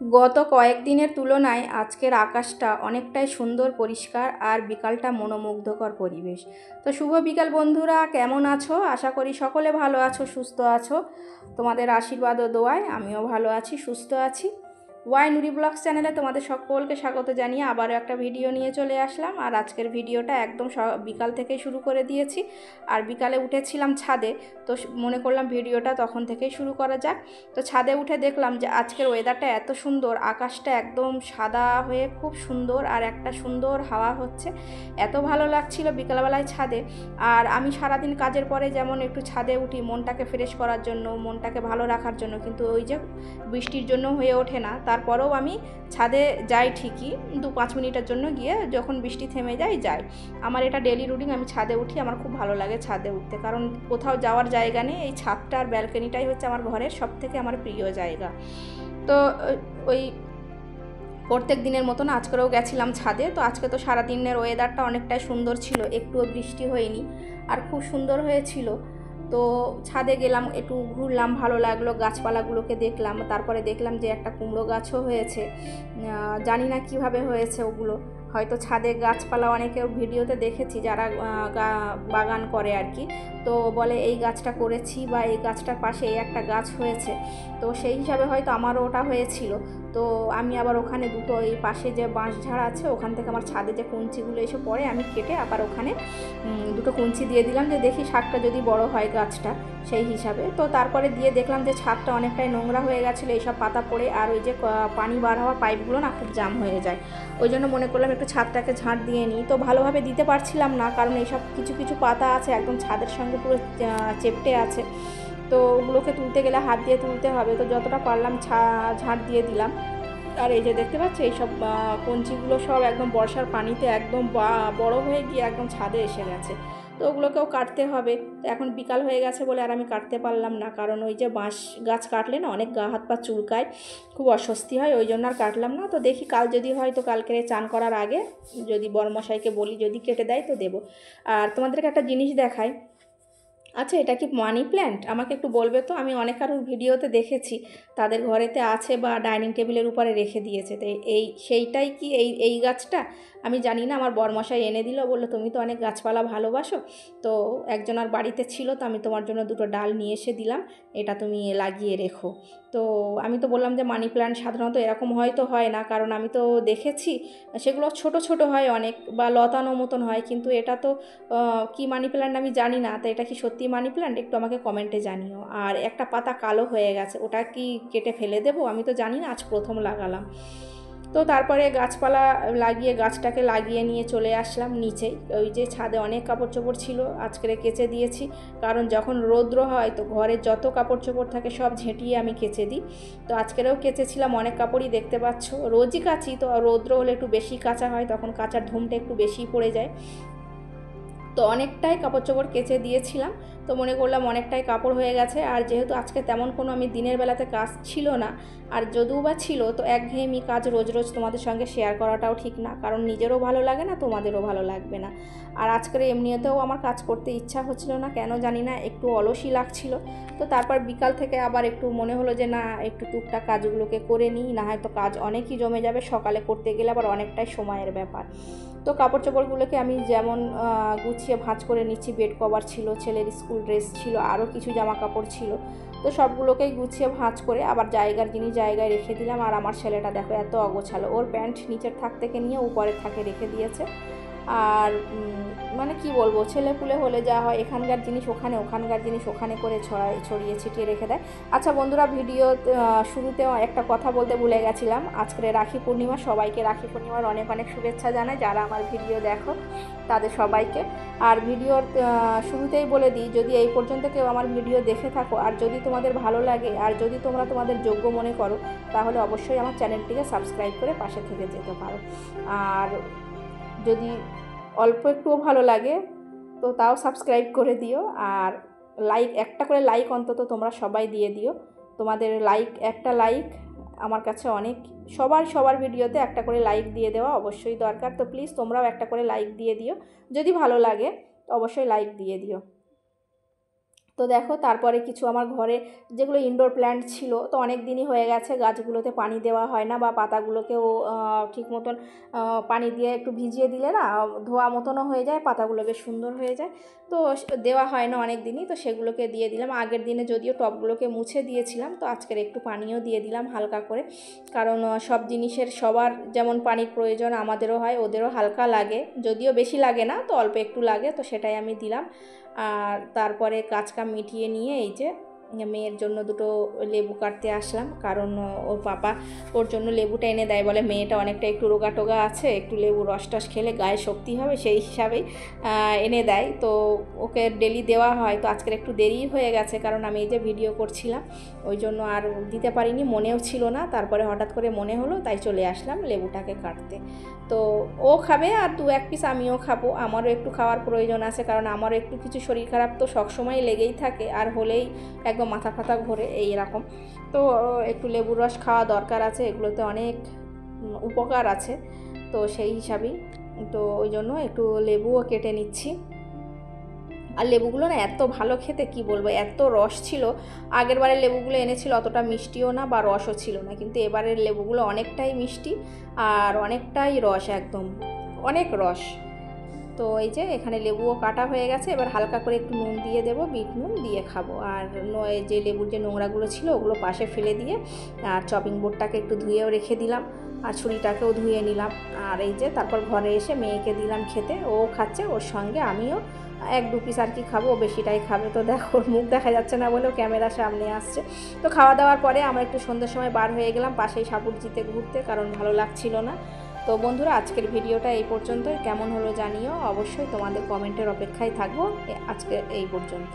গত কয়েকদিনের তুলনায় আজকের আকাশটা অনেকটাই সুন্দর, পরিষ্কার আর বিকালটা মনোমুগ্ধকর পরিবেশ। তো শুভ বিকাল বন্ধুরা, কেমন আছো? আশা করি সকলে ভালো আছো, সুস্থ আছো। তোমাদের আশীর্বাদ ও দোয়ায় আমিও ভালো আছি, সুস্থ আছি। ওয়াই নুরি ব্লগস চ্যানেলে তোমাদের সকলকে স্বাগত জানিয়ে আবারও একটা ভিডিও নিয়ে চলে আসলাম। আর আজকের ভিডিওটা একদম বিকাল থেকেই শুরু করে দিয়েছি। আর বিকালে উঠেছিলাম ছাদে, তো মনে করলাম ভিডিওটা তখন থেকেই শুরু করা যাক। তো ছাদে উঠে দেখলাম যে আজকের ওয়েদারটা এত সুন্দর, আকাশটা একদম সাদা হয়ে খুব সুন্দর, আর একটা সুন্দর হাওয়া হচ্ছে। এত ভালো লাগছিল বিকালবেলায় ছাদে। আর আমি সারাদিন কাজের পরে যেমন একটু ছাদে উঠি মনটাকে ফ্রেশ করার জন্য, মনটাকে ভালো রাখার জন্য, কিন্তু ওই যে বৃষ্টির জন্য হয়ে ওঠে না। তারপরেও আমি ছাদে যাই ঠিকই, 2-5 মিনিটের জন্য গিয়ে, যখন বৃষ্টি থেমে যাই যাই। আমার এটা ডেলি রুটিন, আমি ছাদে উঠি, আমার খুব ভালো লাগে ছাদে উঠতে, কারণ কোথাও যাওয়ার জায়গা নেই। এই ছাদটা আর ব্যালকনিটাই হচ্ছে আমার ঘরের সবথেকে আমার প্রিয় জায়গা। তো ওই প্রত্যেক দিনের মতন আজকেও গেছিলাম ছাদে। তো আজকে তো সারাদিনের ওয়েদারটা অনেকটাই সুন্দর ছিল, একটুও বৃষ্টি হয়নি, আর খুব সুন্দর হয়েছিল। তো ছাদে গেলাম, একটু ঘুরলাম, ভালো লাগলো, গাছপালাগুলোকে দেখলাম। তারপরে দেখলাম যে একটা কুমড়ো গাছও হয়েছে। জানি না কিভাবে হয়েছে ওগুলো, হয়তো ছাদে গাছপালা অনেকের ভিডিওতে দেখেছি যারা বাগান করে আর কি। তো বলে এই গাছটা করেছি, বা এই গাছটার পাশে এই একটা গাছ হয়েছে। তো সেই হিসাবে হয়তো আমারও ওটা হয়েছিল। তো আমি আবার ওখানে দুটো, এই পাশে যে বাঁশঝাড় আছে ওখান থেকে আমার ছাদে যে কঞ্চিগুলো এসে পড়ে, আমি কেটে আবার ওখানে দুটো কঞ্চি দিয়ে দিলাম, যে দেখি শাকটা যদি বড় হয় গাছটা, সেই হিসাবে। তো তারপরে দিয়ে দেখলাম যে ছাদটা অনেকটাই নোংরা হয়ে গেছিলো এইসব পাতা পড়ে, আর ওই যে পানি বার হওয়া পাইপগুলো না খুব জাম হয়ে যায়। ওই জন্য মনে করলাম একটু ছাদটাকে ঝাঁট দিয়ে নিই। তো ভালোভাবে দিতে পারছিলাম না, কারণ এইসব কিছু কিছু পাতা আছে একদম ছাদের সঙ্গে পুরো চেপটে আছে। তো ওগুলোকে তুলতে গেলে হাত দিয়ে তুলতে হবে, তো যতটা পারলাম ঝাঁট দিয়ে দিলাম। আর এই যে দেখতে পাচ্ছি এইসব কঞ্চিগুলো সব একদম বর্ষার পানিতে একদম বড় হয়ে গিয়ে একদম ছাদে এসে গেছে। তো ওগুলোকেও কাটতে হবে। তো এখন বিকাল হয়ে গেছে বলে আর আমি কাটতে পারলাম না, কারণ ওই যে বাঁশ গাছ কাটলে না অনেক গা হাত পা চুলকায়, খুব অস্বস্তি হয়, ওই জন্য আর কাটলাম না। তো দেখি কাল যদি হয়, তো কালকে চান করার আগে যদি বড়মশাইকে বলি যদি কেটে দেয় তো দেবো। আর তোমাদেরকে একটা জিনিস দেখাই। আচ্ছা, এটা কি মানি প্ল্যান্ট? আমাকে একটু বলবে তো। আমি অনেক কারোর ভিডিওতে দেখেছি তাদের ঘরেতে আছে বা ডাইনিং টেবিলের উপরে রেখে দিয়েছে। তো সেইটাই কি এই গাছটা? আমি জানি না, আমার বরমশাই এনে দিল, বললো তুমি তো অনেক গাছপালা ভালোবাসো, তো একজনের বাড়িতে ছিল, তো আমি তোমার জন্য দুটো ডাল নিয়ে এসে দিলাম, এটা তুমি লাগিয়ে রেখো। তো আমি তো বললাম যে মানি প্ল্যান্ট সাধারণত এরকম হয়তো হয় না, কারণ আমি তো দেখেছি সেগুলো ছোট ছোট হয় অনেক, বা লতানো মতন হয়, কিন্তু এটা তো কি মানি প্ল্যান্ট আমি জানি না। তো এটা কি সত্যি মানি প্ল্যান্ট? একটু আমাকে কমেন্টে জানিও। আর একটা পাতা কালো হয়ে গেছে, ওটা কি কেটে ফেলে দেবো? আমি তো জানি না, আজ প্রথম লাগালাম। তো তারপরে গাছপালা লাগিয়ে গাছটাকে লাগিয়ে নিয়ে চলে আসলাম নিচেই। ওই যে ছাদে অনেক কাপড় চোপড় ছিল, আজকে কেচে দিয়েছি, কারণ যখন রৌদ্র হয় তো ঘরে যত কাপড় চোপড় থাকে সব ঝেঁটিয়ে আমি কেচে দিই। তো আজকেরও কেচেছিলাম, অনেক কাপড়ই দেখতে পাচ্ছ। রোজই কাচি, তো রৌদ্র হলে একটু বেশি কাচা হয়, তখন কাচার ধুমটা একটু বেশি পড়ে যায়। তো অনেকটাই কাপড় চোপড় কেচে দিয়েছিলাম। তো মনে করলাম অনেকটাই কাপড় হয়ে গেছে, আর যেহেতু আজকে তেমন কোনো আমি দিনের বেলাতে কাজ ছিল না, আর যদিও বা ছিল, তো একঘেয়েমি কাজ রোজ রোজ তোমাদের সঙ্গে শেয়ার করাটাও ঠিক না, কারণ নিজেরও ভালো লাগে না, তোমাদেরও ভালো লাগবে না। আর আজকের এমনিতেও আমার কাজ করতে ইচ্ছা হচ্ছিল না, কেন জানি না, একটু অলসই লাগছিল। তো তারপর বিকাল থেকে আবার একটু মনে হলো যে না, একটু টুকটাক কাজগুলোকে করে নিই, না হয়তো কাজ অনেকই জমে যাবে, সকালে করতে গেলে আবার অনেকটাই সময়ের ব্যাপার। তো কাপড় চোপড়গুলোকে আমি যেমন গুছিয়ে ভাঁজ করে নিচ্ছি, বেড কভার ছিল, ছেলের স্কুল ড্রেস ছিল, আরও কিছু জামা কাপড় ছিল, তো সবগুলোকেই গুছিয়ে ভাঁজ করে আবার জায়গার জিনিস জায়গায় রেখে দিলাম। আর আমার ছেলেটা দেখো এত অগোছালো, ওর প্যান্ট নিচের থাক থেকে নিয়ে উপরের থাকে রেখে দিয়েছে। আর মানে কি বলবো, ছেলেপুলে হলে যা হয়, এখানকার জিনিস ওখানে, ওখানকার জিনিস ওখানে করে ছড়িয়ে ছিটিয়ে রেখে দেয়। আচ্ছা বন্ধুরা, ভিডিও শুরুতেও একটা কথা বলতে ভুলে গেছিলাম। আজকে রাখি পূর্ণিমা, সবাইকে রাখি পূর্ণিমার অনেক অনেক শুভেচ্ছা জানাই যারা আমার ভিডিও দেখো, তাদের সবাইকে। আর ভিডিওর শুরুতেই বলে দিই, যদি এই পর্যন্ত কেউ আমার ভিডিও দেখে থাকো, আর যদি তোমাদের ভালো লাগে, আর যদি তোমরা তোমাদের যোগ্য মনে করো, তাহলে অবশ্যই আমার চ্যানেলটিকে সাবস্ক্রাইব করে পাশে থেকে যেতে পারো। আর যদি অল্প একটুও ভালো লাগে তো তাও সাবস্ক্রাইব করে দিও। আর লাইক, একটা করে লাইক অন্তত তোমরা সবাই দিয়ে দিও। তোমাদের লাইক, একটা লাইক আমার কাছে অনেক। সবার ভিডিওতে একটা করে লাইক দিয়ে দেওয়া অবশ্যই দরকার। তো প্লিজ তোমরাও একটা করে লাইক দিয়ে দিও, যদি ভালো লাগে তো অবশ্যই লাইক দিয়ে দিও। তো তো দেখো তারপরে কিছু আমার ঘরে যেগুলো ইনডোর প্ল্যান্ট ছিল, তো অনেক দিনই হয়ে গেছে গাছগুলোতে পানি দেওয়া হয় না, বা পাতাগুলোকেও ঠিক মতন পানি দিয়ে একটু ভিজিয়ে দিলে না ধোয়া মতনও হয়ে যায়, পাতাগুলোকে সুন্দর হয়ে যায়। তো দেওয়া হয় না অনেক দিনই, তো সেগুলোকে দিয়ে দিলাম। আগের দিনে যদিও টবগুলোকে মুছে দিয়েছিলাম, তো আজকের একটু পানিও দিয়ে দিলাম হালকা করে, কারণ সব জিনিসের সবার যেমন পানির প্রয়োজন আমাদেরও হয়, ওদেরও হালকা লাগে, যদিও বেশি লাগে না, তো অল্প একটু লাগে, তো সেটাই আমি দিলাম। আর তারপরে কাজ কাম মিটিয়ে নিয়ে এই যে মেয়ের জন্য দুটো লেবু কাটতে আসলাম, কারণ ওর পাপা ওর জন্য লেবুটা এনে দেয়, বলে মেয়েটা অনেকটা একটু রোগা টোগা আছে, একটু লেবু রস টস খেলে গায়ে শক্তি হবে, সেই হিসাবেই এনে দেয়। তো ওকে ডেলি দেওয়া হয়। তো আজকের একটু দেরি হয়ে গেছে, কারণ আমি এই যে ভিডিও করছিলাম, ওই জন্য আর দিতে পারিনি, মনেও ছিল না। তারপরে হঠাৎ করে মনে হলো, তাই চলে আসলাম লেবুটাকে কাটতে। তো ও খাবে আর 2-1 পিস আমিও খাবো, আমারও একটু খাওয়ার প্রয়োজন আছে, কারণ আমারও একটু কিছু শরীর খারাপ তো সবসময় লেগেই থাকে, আর হলেই একদম মাথা ফাথা ঘোরে এই রকম। তো একটু লেবুর রস খাওয়া দরকার আছে, এগুলোতে অনেক উপকার আছে, তো সেই হিসাবেই তো ওই জন্য একটু লেবুও কেটে নিচ্ছি। আর লেবুগুলো না এত ভালো খেতে, কি বলবো, এত রস ছিল। আগের বারের লেবুগুলো এনেছিল অতটা মিষ্টিও না বা রসও ছিল না, কিন্তু এবারের লেবুগুলো অনেকটাই মিষ্টি আর অনেকটাই রস, একদম অনেক রস। তো এই যে এখানে লেবুও কাটা হয়ে গেছে, এবার হালকা করে একটু নুন দিয়ে দেবো, বিট নুন দিয়ে খাবো। আর যে লেবুর যে নোংরাগুলো ছিল ওগুলো পাশে ফেলে দিয়ে আর চপিং বোর্ডটাকে একটু ধুয়েও রেখে দিলাম, আর ছুরিটাকেও ধুয়ে নিলাম। আর এই যে তারপর ঘরে এসে মেয়েকে দিলাম খেতে, ও খাচ্ছে, ওর সঙ্গে আমিও 1-2 পিস আর কি খাবো, বেশিটাই খাবে। তো দেখো ওর মুখ দেখা যাচ্ছে না বলেও ক্যামেরার সামনে আসছে। তো খাওয়া দাওয়ার পরে আমরা একটু সন্ধ্যের সময় বার হয়ে গেলাম পাশেই সাপুরজিতে ঘুরতে, কারণ ভালো লাগছিল না। তো বন্ধুরা আজকের ভিডিওটা এই পর্যন্তই, কেমন হলো জানিও অবশ্যই, তোমাদের কমেন্টের অপেক্ষায় থাকবো। আজকে এই পর্যন্ত।